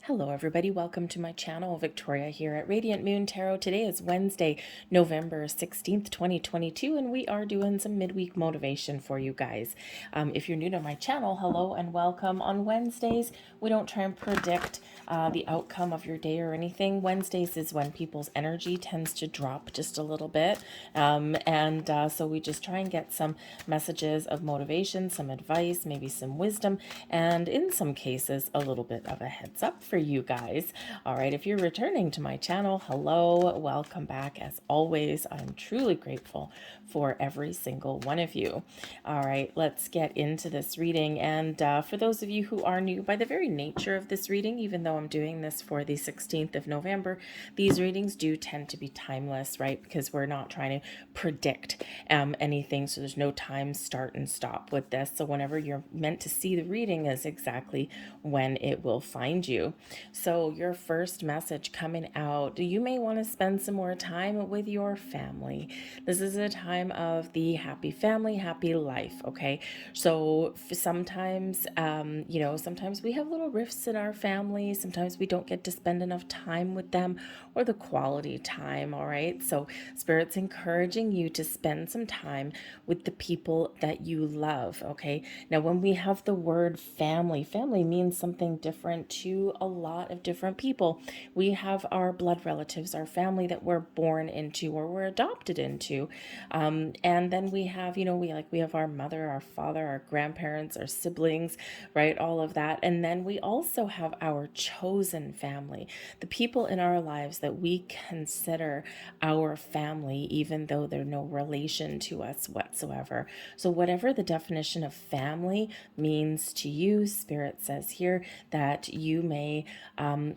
Hello everybody, welcome to my channel. Victoria here at Radiant Moon Tarot. Today is Wednesday, November 16th, 2022, and we are doing some midweek motivation for you guys. If you're new to my channel, hello and welcome. On Wednesdays, we don't try and predict the outcome of your day or anything. Wednesdays is when people's energy tends to drop just a little bit, so we just try and get some messages of motivation, some advice, maybe some wisdom, and in some cases, a little bit of a heads up for you guys. All right, if you're returning to my channel, hello, welcome back. As always, I'm truly grateful for every single one of you. All right, let's get into this reading. And for those of you who are new, by the very nature of this reading, even though I'm doing this for the 16th of November, these readings do tend to be timeless, right? Because we're not trying to predict anything, so there's no time start and stop with this. So whenever you're meant to see the reading is exactly when it will find you. So your first message coming out, you may want to spend some more time with your family. This is a time of the happy family, happy life, okay? So sometimes, sometimes we have little rifts in our family. Sometimes we don't get to spend enough time with them or the quality time, all right? So Spirit's encouraging you to spend some time with the people that you love, okay? Now, when we have the word family, family means something different to a lot of different people. We have our blood relatives, our family that we're born into or we're adopted into. And then we have, we have our mother, our father, our grandparents, our siblings, right? All of that. And then we also have our chosen family, the people in our lives that we consider our family, even though they're no relation to us whatsoever. So whatever the definition of family means to you, Spirit says here that you may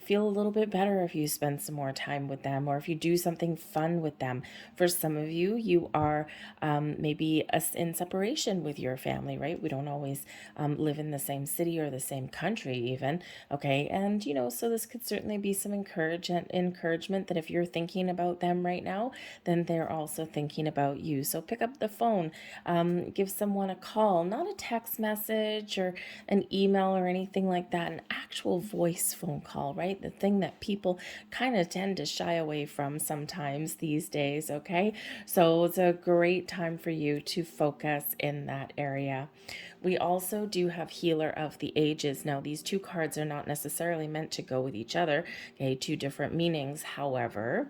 feel a little bit better if you spend some more time with them or if you do something fun with them. For some of you, you are maybe in separation with your family, right? We don't always live in the same city or the same country even, okay? And, so this could certainly be some encouragement that if you're thinking about them right now, then they're also thinking about you. So pick up the phone, give someone a call, not a text message or an email or anything like that, an actual voice phone call, right? The thing that people kind of tend to shy away from sometimes these days, okay? So it's a great time for you to focus in that area. We also do have Healer of the Ages. Now, these two cards are not necessarily meant to go with each other, okay? Two different meanings. However,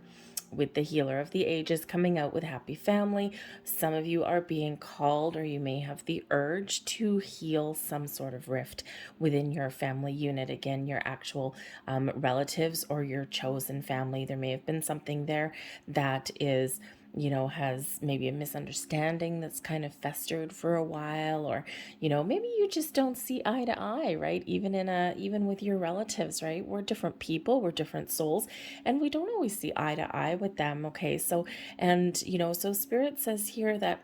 with the Healer of the Ages coming out with Happy Family, some of you are being called or you may have the urge to heal some sort of rift within your family unit. Again, your actual relatives or your chosen family. There may have been something there that is has maybe a misunderstanding that's kind of festered for a while, or, maybe you just don't see eye to eye, right? Even with your relatives, right? We're different people, we're different souls, and we don't always see eye to eye with them, okay? So, and, so Spirit says here that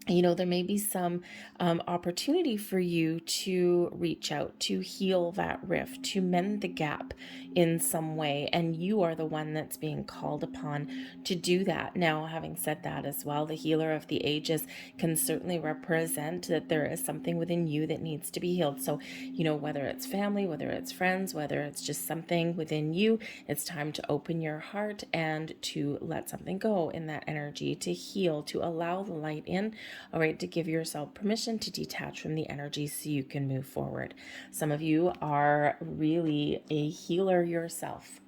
there may be some opportunity for you to reach out, to heal that rift, to mend the gap in some way. And you are the one that's being called upon to do that. Now, having said that as well, the Healer of the Ages can certainly represent that there is something within you that needs to be healed. So, whether it's family, whether it's friends, whether it's just something within you, it's time to open your heart and to let something go in that energy, to heal, to allow the light in. All right, to give yourself permission to detach from the energy so you can move forward. Some of you are really a healer yourself.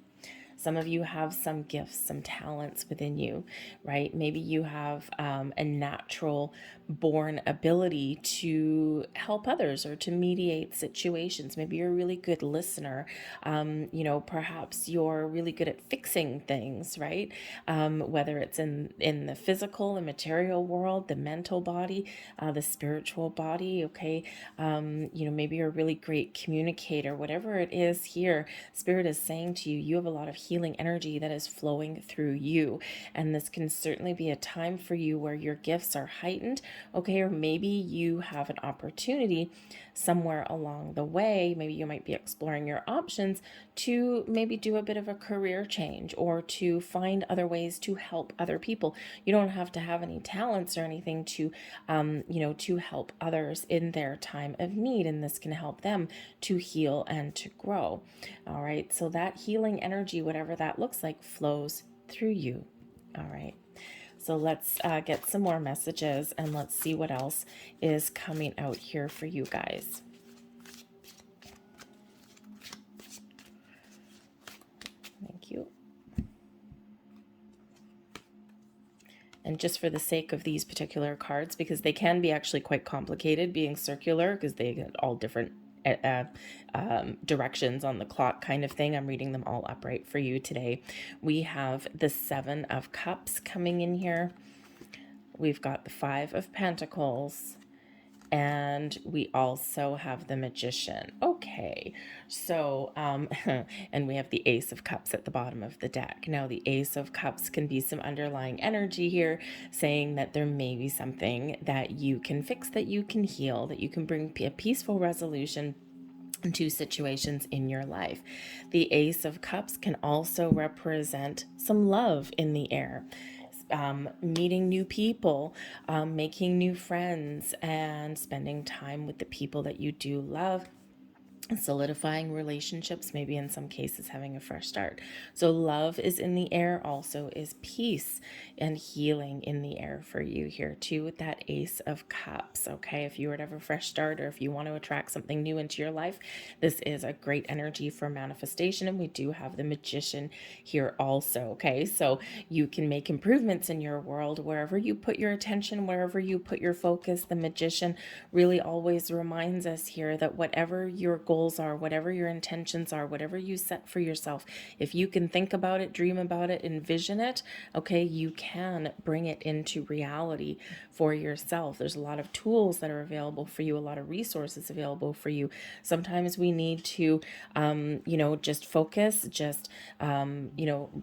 Some of you have some gifts, some talents within you, right? Maybe you have a natural born ability to help others or to mediate situations. Maybe you're a really good listener. Perhaps you're really good at fixing things, right? Whether it's in the physical, the material world, the mental body, the spiritual body, okay? Maybe you're a really great communicator. Whatever it is here, Spirit is saying to you, you have a lot of healing energy that is flowing through you. And this can certainly be a time for you where your gifts are heightened, okay? Or maybe you have an opportunity somewhere along the way, maybe you might be exploring your options to maybe do a bit of a career change or to find other ways to help other people. You don't have to have any talents or anything to, to help others in their time of need. And this can help them to heal and to grow. All right. So that healing energy, whatever that looks like, flows through you. All right. So let's get some more messages and let's see what else is coming out here for you guys. Thank you. And just for the sake of these particular cards, because they can be actually quite complicated being circular because they get all different directions on the clock kind of thing. I'm reading them all upright for you today. We have the 7 of Cups coming in here. We've got the 5 of Pentacles. And we also have the Magician. Okay, so, and we have the Ace of Cups at the bottom of the deck. Now, the Ace of Cups can be some underlying energy here saying that there may be something that you can fix, that you can heal, that you can bring a peaceful resolution to situations in your life. The Ace of Cups can also represent some love in the air. Meeting new people, making new friends, and spending time with the people that you do love. Solidifying relationships, maybe in some cases having a fresh start. So love is in the air, also is peace and healing in the air for you here too with that Ace of Cups. Okay, if you were to have a fresh start or if you want to attract something new into your life, this is a great energy for manifestation. And we do have the Magician here also. Okay, so you can make improvements in your world wherever you put your attention, wherever you put your focus. The Magician really always reminds us here that whatever your goals are, whatever your intentions are, whatever you set for yourself, if you can think about it, dream about it, envision it, okay, you can bring it into reality for yourself. There's a lot of tools that are available for you, a lot of resources available for you. Sometimes we need to, just focus, just,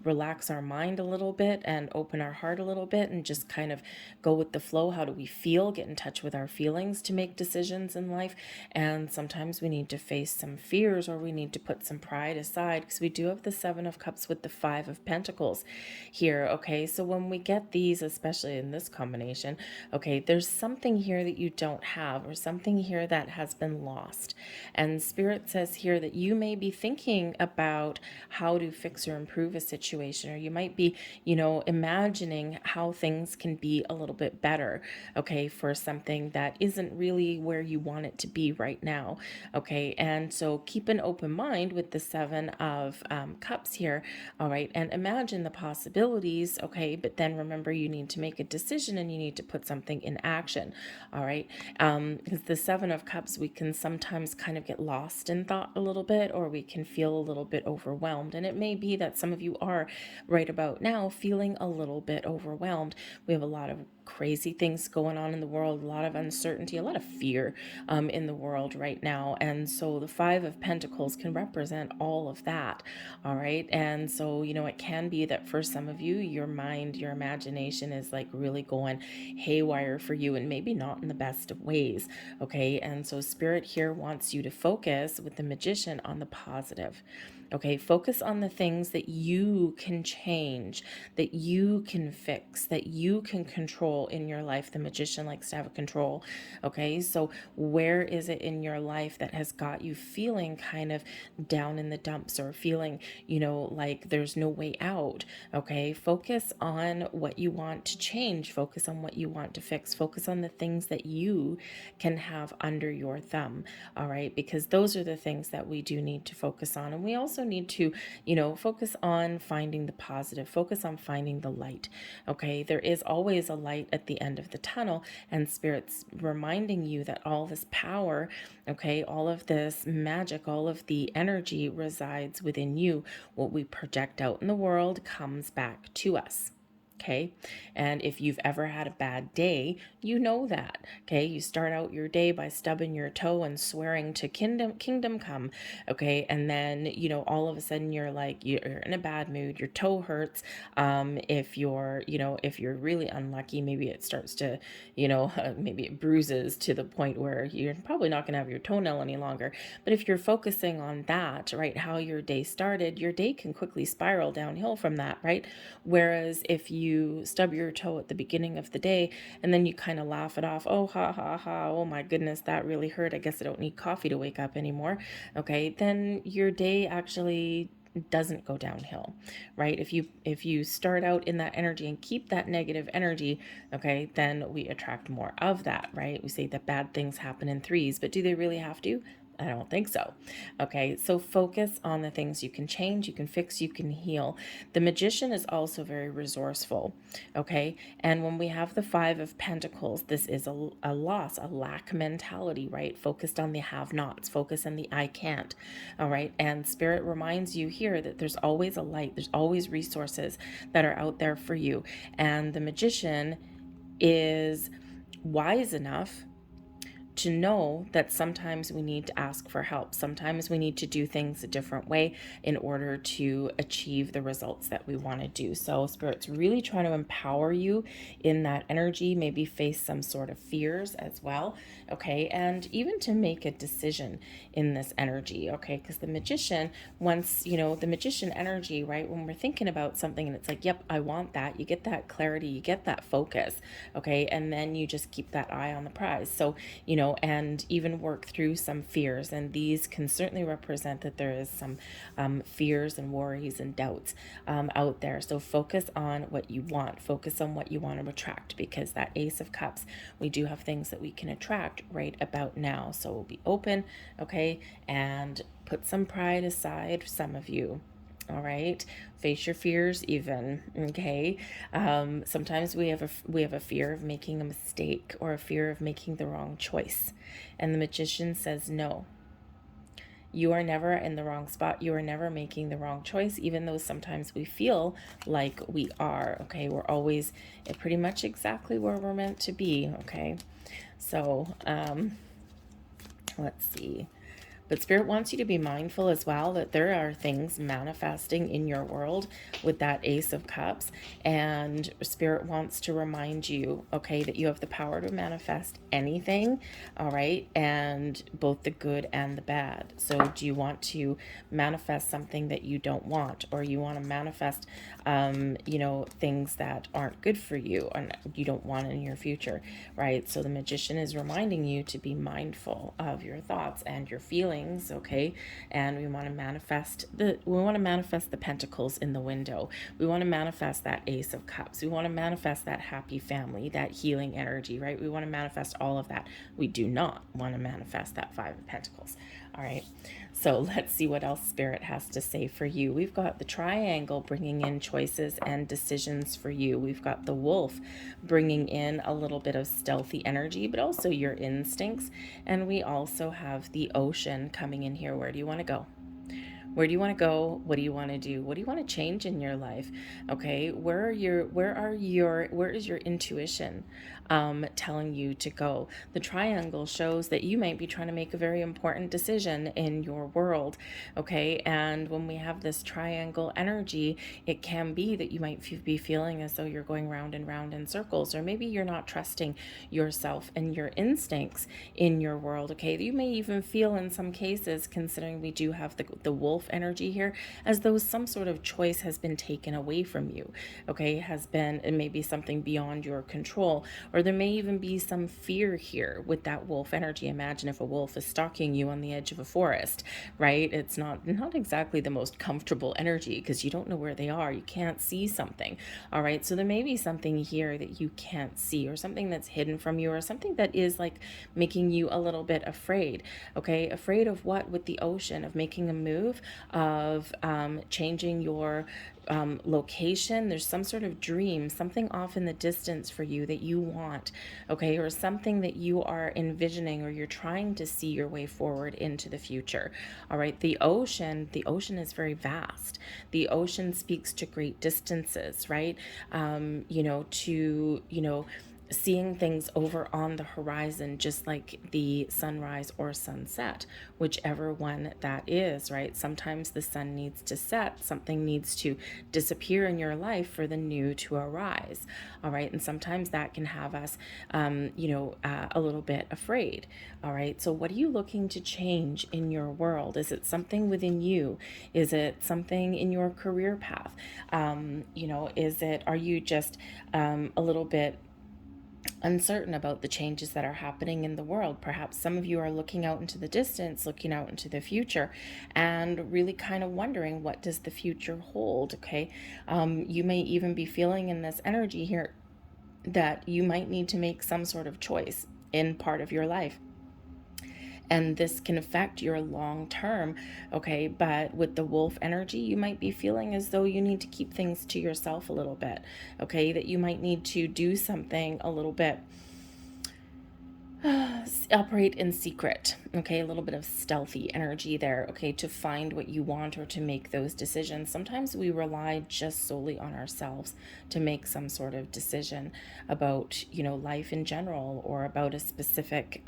relax our mind a little bit and open our heart a little bit and just kind of go with the flow. How do we feel? Get in touch with our feelings to make decisions in life. And sometimes we need to face some fears or we need to put some pride aside because we do have the 7 of Cups with the 5 of Pentacles here. Okay, so when we get these, especially in this combination, okay, there's something here that you don't have or something here that has been lost. And Spirit says here that you may be thinking about how to fix or improve a situation, or you might be, imagining how things can be a little bit better, okay, for something that isn't really where you want it to be right now. Okay, and so keep an open mind with the 7 of Cups here, all right, and imagine the possibilities, okay, but then remember you need to make a decision and you need to put something in action, all right, because the 7 of Cups, we can sometimes kind of get lost in thought a little bit, or we can feel a little bit overwhelmed, and it may be that some of you are right about now feeling a little bit overwhelmed. We have a lot of crazy things going on in the world, a lot of uncertainty, a lot of fear in the world right now. And so the 5 of Pentacles can represent all of that. All right. And so, it can be that for some of you, your mind, your imagination is like really going haywire for you and maybe not in the best of ways. Okay. And so Spirit here wants you to focus with the Magician on the positive. Okay, focus on the things that you can change, that you can fix, that you can control in your life. The Magician likes to have control. Okay, so where is it in your life that has got you feeling kind of down in the dumps or feeling, like there's no way out? Okay, focus on what you want to change, focus on what you want to fix, focus on the things that you can have under your thumb. All right, because those are the things that we do need to focus on. And we also need to, focus on finding the positive, focus on finding the light. Okay, there is always a light at the end of the tunnel, and Spirit's reminding you that all this power, okay, all of this magic, all of the energy resides within you. What we project out in the world comes back to us. Okay. And if you've ever had a bad day, you know that. Okay. You start out your day by stubbing your toe and swearing to kingdom come. Okay. And then, all of a sudden you're like, you're in a bad mood, your toe hurts. If you're really unlucky, maybe it starts to, maybe it bruises to the point where you're probably not going to have your toenail any longer. But if you're focusing on that, right, how your day started, your day can quickly spiral downhill from that, right? Whereas if you stub your toe at the beginning of the day and then you kind of laugh it off, oh, ha, ha, ha, oh my goodness, that really hurt. I guess I don't need coffee to wake up anymore. Okay, then your day actually doesn't go downhill, right? If you start out in that energy and keep that negative energy, okay, then we attract more of that, right? We say that bad things happen in threes, but do they really have to? I don't think so. Okay, so focus on the things you can change, you can fix, you can heal. The magician is also very resourceful. Okay, and when we have the Five of Pentacles, this is a loss, a lack mentality, right? Focused on the have nots, focus on the I can't. All right, and Spirit reminds you here that there's always a light, there's always resources that are out there for you. And the magician is wise enough to know that sometimes we need to ask for help. Sometimes we need to do things a different way in order to achieve the results that we want to do. So Spirit's really trying to empower you in that energy, maybe face some sort of fears as well, okay? And even to make a decision in this energy, okay? Because the magician, once, the magician energy, right? When we're thinking about something and it's like, yep, I want that, you get that clarity, you get that focus, okay? And then you just keep that eye on the prize. So, and even work through some fears. And these can certainly represent that there is some fears and worries and doubts out there. So focus on what you want. Focus on what you want to attract, because that Ace of Cups, we do have things that we can attract right about now. So we'll be open, okay, and put some pride aside, some of you. All right, face your fears even, okay? Sometimes we have a fear of making a mistake or a fear of making the wrong choice, and the magician says no. You are never in the wrong spot. You are never making the wrong choice, even though sometimes we feel like we are, okay? We're always pretty much exactly where we're meant to be, okay? So let's see. But Spirit wants you to be mindful as well that there are things manifesting in your world with that Ace of Cups. And Spirit wants to remind you, okay, that you have the power to manifest anything, all right? And both the good and the bad. So do you want to manifest something that you don't want? Or you want to manifest, things that aren't good for you and you don't want in your future, right? So the magician is reminding you to be mindful of your thoughts and your feelings. Okay, and we want to manifest the pentacles in the window. We want to manifest that Ace of Cups. We want to manifest that happy family, that healing energy, right? We want to manifest all of that. We do not want to manifest that Five of Pentacles. All right, so let's see what else Spirit has to say for you. We've got the Triangle bringing in choices and decisions for you. We've got the Wolf bringing in a little bit of stealthy energy, but also your instincts. And we also have the Ocean coming in here. Where do you want to go? Where do you want to go? What do you want to do? What do you want to change in your life? Okay, where is your intuition telling you to go? The Triangle shows that you might be trying to make a very important decision in your world. Okay, and when we have this Triangle energy, it can be that you might be feeling as though you're going round and round in circles, or maybe you're not trusting yourself and your instincts in your world. Okay, you may even feel in some cases, considering we do have the Wolf energy here, as though some sort of choice has been taken away from you, okay, it may be something beyond your control, or there may even be some fear here with that Wolf energy. Imagine if a wolf is stalking you on the edge of a forest, right? It's not exactly the most comfortable energy, because you don't know where they are. You can't see something, all right? So there may be something here that you can't see, or something that's hidden from you, or something that is like making you a little bit afraid, okay? Afraid of what? With the Ocean, of making a move, of changing your location. There's some sort of dream, something off in the distance for you that you want, okay, or something that you are envisioning, or you're trying to see your way forward into the future. All right, the ocean is very vast. The ocean speaks to great distances, right? Seeing things over on the horizon, just like the sunrise or sunset, whichever one that is, right? Sometimes the sun needs to set, something needs to disappear in your life for the new to arise, all right? And sometimes that can have us, a little bit afraid, all right? So, what are you looking to change in your world? Is it something within you? Is it something in your career path? Are you just a little bit uncertain about the changes that are happening in the world? Perhaps some of you are looking out into the distance, looking out into the future, and really kind of wondering, what does the future hold? Okay. You may even be feeling in this energy here that you might need to make some sort of choice in part of your life, and this can affect your long term, okay? But with the wolf energy, you might be feeling as though you need to keep things to yourself a little bit, okay? That you might need to do something a little bit, operate in secret, okay? A little bit of stealthy energy there, okay, to find what you want or to make those decisions. Sometimes we rely just solely on ourselves to make some sort of decision about, life in general, or about a specific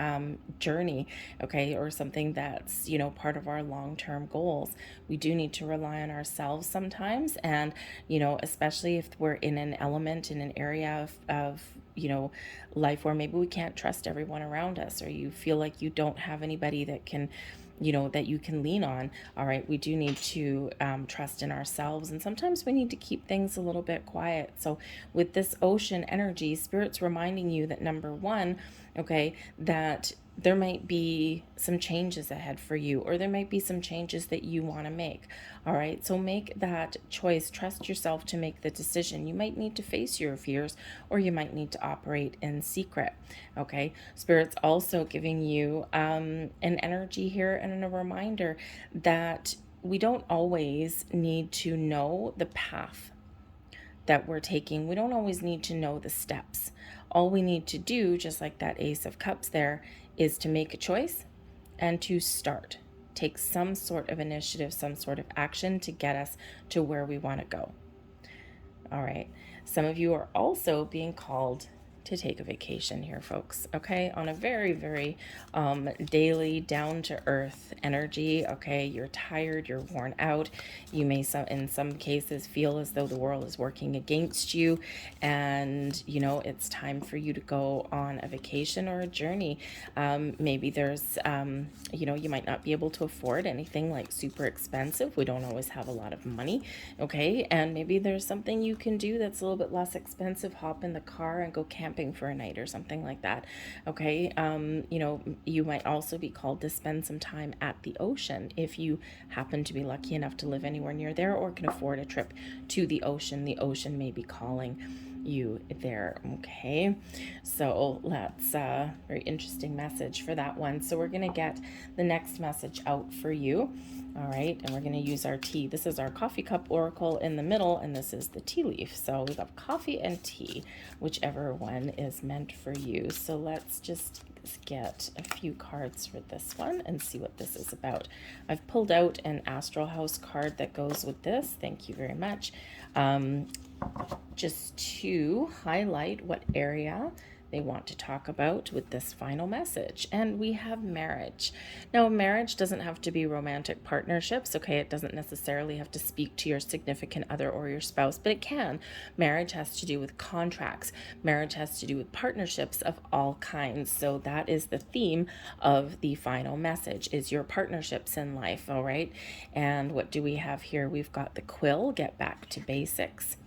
journey, okay, or something that's, part of our long-term goals. We do need to rely on ourselves sometimes, and, especially if we're in an element, in an area of life where maybe we can't trust everyone around us, or you feel like you don't have anybody that can, that you can lean on. All right, we do need to trust in ourselves, and sometimes we need to keep things a little bit quiet. So with this ocean energy, Spirit's reminding you that, number one, okay, that there might be some changes ahead for you, or there might be some changes that you want to make. All right, so make that choice. Trust yourself to make the decision. You might need to face your fears, or you might need to operate in secret. Okay, Spirit's also giving you an energy here and a reminder that we don't always need to know the path that we're taking. We don't always need to know the steps. All we need to do, just like that Ace of Cups there, is to make a choice and to start. Take some sort of initiative, some sort of action to get us to where we want to go. All right. Some of you are also being called to take a vacation here, folks, okay? On a very, very daily, down-to-earth energy, okay? You're tired, you're worn out. You may, in some cases, feel as though the world is working against you, and, it's time for you to go on a vacation or a journey. Maybe there's, you might not be able to afford anything like super expensive. We don't always have a lot of money, okay? And maybe there's something you can do that's a little bit less expensive. Hop in the car and go camping for a night or something like that, okay? You might also be called to spend some time at the ocean if you happen to be lucky enough to live anywhere near there, or can afford a trip to the ocean. The ocean may be calling you there, okay? So that's a very interesting message for that one. So we're going to get the next message out for you. All right, and we're going to use our tea. This is our coffee cup oracle in the middle, and this is the tea leaf. So we've got coffee and tea, whichever one is meant for you. So let's just get a few cards for this one and see what this is about. I've pulled out an Astral House card that goes with this. Thank you very much. Just to highlight what area they want to talk about with this final message. And we have marriage. Now, marriage doesn't have to be romantic partnerships, okay? It doesn't necessarily have to speak to your significant other or your spouse, but it can. Marriage has to do with contracts. Marriage has to do with partnerships of all kinds. So that is the theme of the final message, is your partnerships in life, all right? And what do we have here? We've got the quill, get back to basics.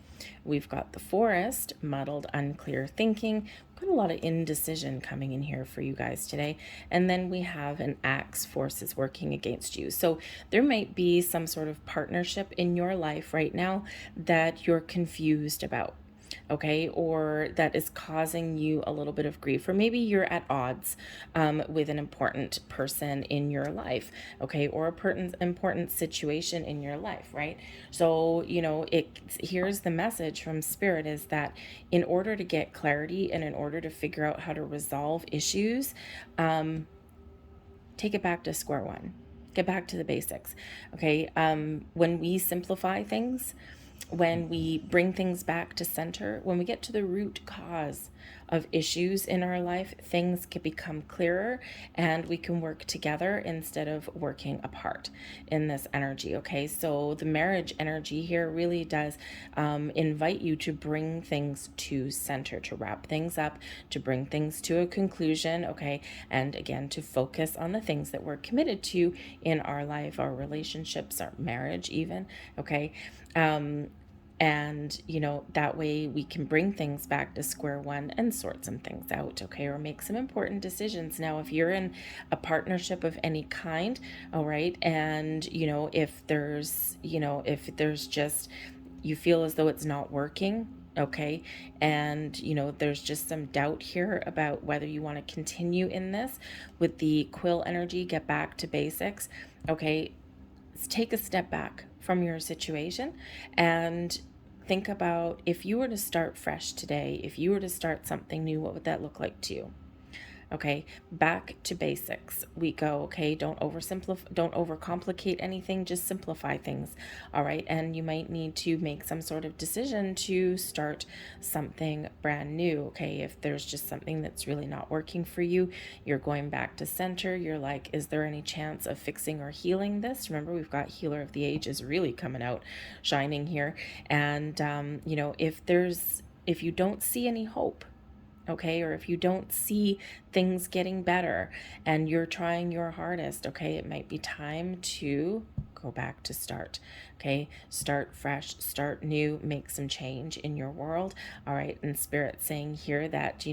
We've got the forest, muddled, unclear thinking. We've got a lot of indecision coming in here for you guys today. And then we have an axe, forces working against you. So there might be some sort of partnership in your life right now that you're confused about. okay, or that is causing you a little bit of grief, or maybe you're at odds with an important person in your life, okay, or a important situation in your life, right? So, here's the message from Spirit is that in order to get clarity and in order to figure out how to resolve issues, take it back to square one. Get back to the basics, okay? When we simplify things, when we bring things back to center, when we get to the root cause of issues in our life, things can become clearer and we can work together instead of working apart in this energy. Okay, so the marriage energy here really does invite you to bring things to center, to wrap things up, to bring things to a conclusion. Okay, and again, to focus on the things that we're committed to in our life, our relationships, our marriage, even. Okay. And that way we can bring things back to square one and sort some things out, okay, or make some important decisions. Now, if you're in a partnership of any kind, all right, and if there's just, you feel as though it's not working, okay, and there's just some doubt here about whether you want to continue in this with the quill energy, get back to basics, okay, take a step back from your situation and think about, if you were to start fresh today, if you were to start something new, what would that look like to you? Okay, back to basics we go. Okay, don't overcomplicate anything, just simplify things. All right, and you might need to make some sort of decision to start something brand new. Okay, if there's just something that's really not working for you, you're going back to center. You're like, is there any chance of fixing or healing this? Remember, we've got Healer of the Ages really coming out shining here. And if you don't see any hope, okay, or if you don't see things getting better and you're trying your hardest, okay, it might be time to go back to start. Okay, start fresh, start new, make some change in your world. All right, and Spirit saying here that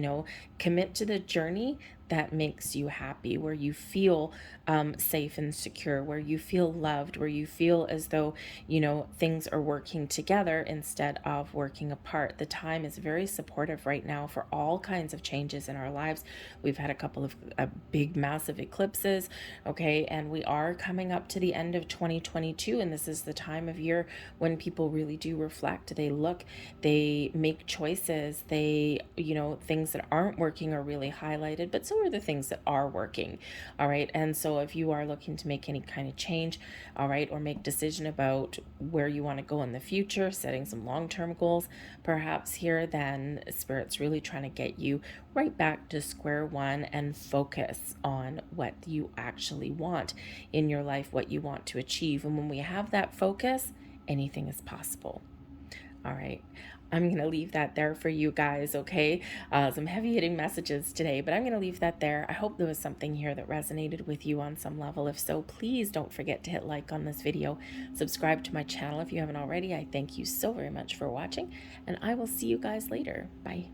commit to the journey that makes you happy, where you feel safe and secure, where you feel loved, where you feel as though things are working together instead of working apart. The time is very supportive right now for all kinds of changes in our lives. We've had a couple of big massive eclipses, okay, and we are coming up to the end of 2022, and this is the time of year when people really do reflect. They look, they make choices, they things that aren't working are really highlighted, but so are the things that are working. All right, and so if you are looking to make any kind of change, all right, or make decision about where you want to go in the future, setting some long-term goals perhaps here, then Spirit's really trying to get you right back to square one and focus on what you actually want in your life, what you want to achieve. And when we have that focus, anything is possible. All right, I'm going to leave that there for you guys, okay? Some heavy hitting messages today, but I'm going to leave that there. I hope there was something here that resonated with you on some level. If so, please don't forget to hit like on this video. Subscribe to my channel if you haven't already. I thank you so very much for watching, and I will see you guys later. Bye.